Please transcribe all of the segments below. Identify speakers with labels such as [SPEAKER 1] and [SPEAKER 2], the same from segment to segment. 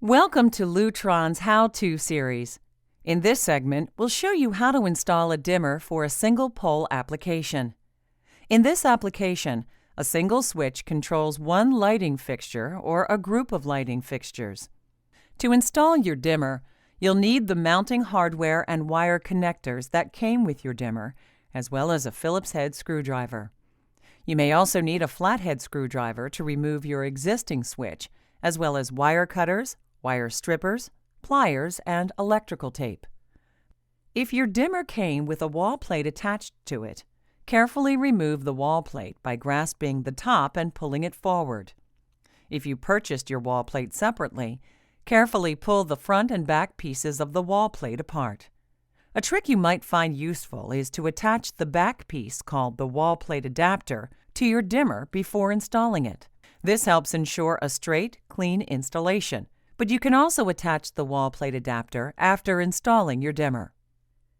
[SPEAKER 1] Welcome to Lutron's How-To series. In this segment, we'll show you how to install a dimmer for a single pole application. In this application, a single switch controls one lighting fixture or a group of lighting fixtures. To install your dimmer, you'll need the mounting hardware and wire connectors that came with your dimmer, as well as a Phillips head screwdriver. You may also need a flathead screwdriver to remove your existing switch, as well as wire cutters, wire strippers, pliers, and electrical tape. If your dimmer came with a wall plate attached to it, carefully remove the wall plate by grasping the top and pulling it forward. If you purchased your wall plate separately, carefully pull the front and back pieces of the wall plate apart. A trick you might find useful is to attach the back piece, called the wall plate adapter, to your dimmer before installing it. This helps ensure a straight, clean installation, but you can also attach the wall plate adapter after installing your dimmer.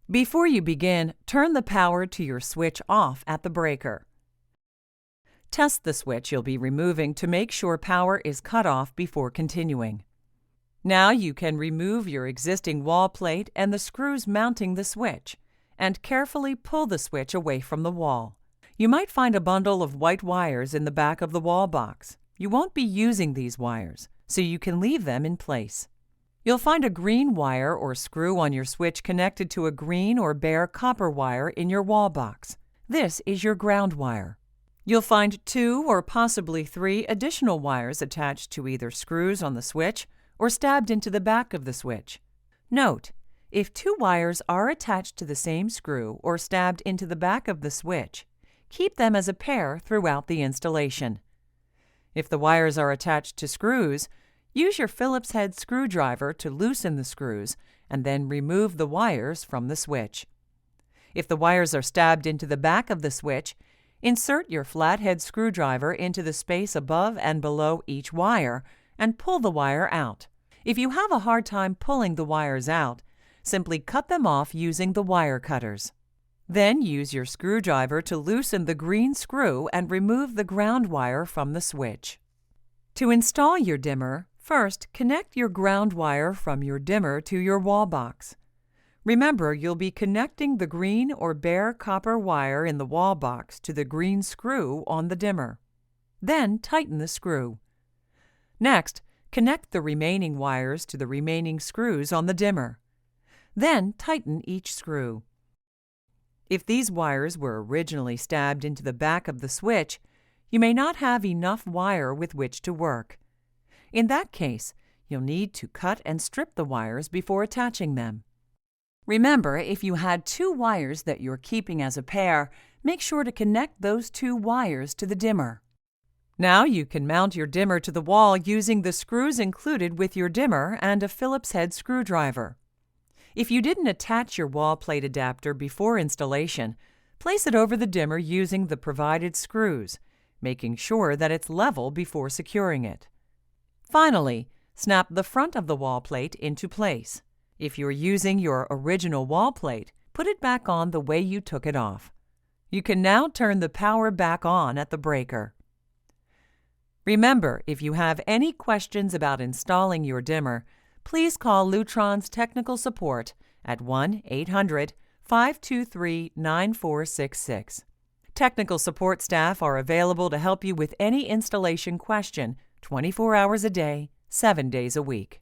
[SPEAKER 1] Before you begin, turn the power to your switch off at the breaker. Test the switch you'll be removing to make sure power is cut off before continuing. Now you can remove your existing wall plate and the screws mounting the switch, and carefully pull the switch away from the wall. You might find a bundle of white wires in the back of the wall box. You won't be using these wires, so you can leave them in place. You'll find a green wire or screw on your switch connected to a green or bare copper wire in your wall box. This is your ground wire. You'll find 2 or possibly 3 additional wires attached to either screws on the switch or stabbed into the back of the switch. Note, if 2 wires are attached to the same screw or stabbed into the back of the switch, keep them as a pair throughout the installation. If the wires are attached to screws, use your Phillips head screwdriver to loosen the screws and then remove the wires from the switch. If the wires are stabbed into the back of the switch, insert your flathead screwdriver into the space above and below each wire and pull the wire out. If you have a hard time pulling the wires out, simply cut them off using the wire cutters. Then use your screwdriver to loosen the green screw and remove the ground wire from the switch. To install your dimmer, first connect your ground wire from your dimmer to your wall box. Remember, you'll be connecting the green or bare copper wire in the wall box to the green screw on the dimmer. Then tighten the screw. Next, connect the remaining wires to the remaining screws on the dimmer. Then tighten each screw. If these wires were originally stabbed into the back of the switch, you may not have enough wire with which to work. In that case, you'll need to cut and strip the wires before attaching them. Remember, if you had 2 wires that you're keeping as a pair, make sure to connect those 2 wires to the dimmer. Now you can mount your dimmer to the wall using the screws included with your dimmer and a Phillips head screwdriver. If you didn't attach your wall plate adapter before installation, place it over the dimmer using the provided screws, making sure that it's level before securing it. Finally, snap the front of the wall plate into place. If you're using your original wall plate, put it back on the way you took it off. You can now turn the power back on at the breaker. Remember, if you have any questions about installing your dimmer, please call Lutron's technical support at 1-800-523-9466. Technical support staff are available to help you with any installation question 24 hours a day, 7 days a week.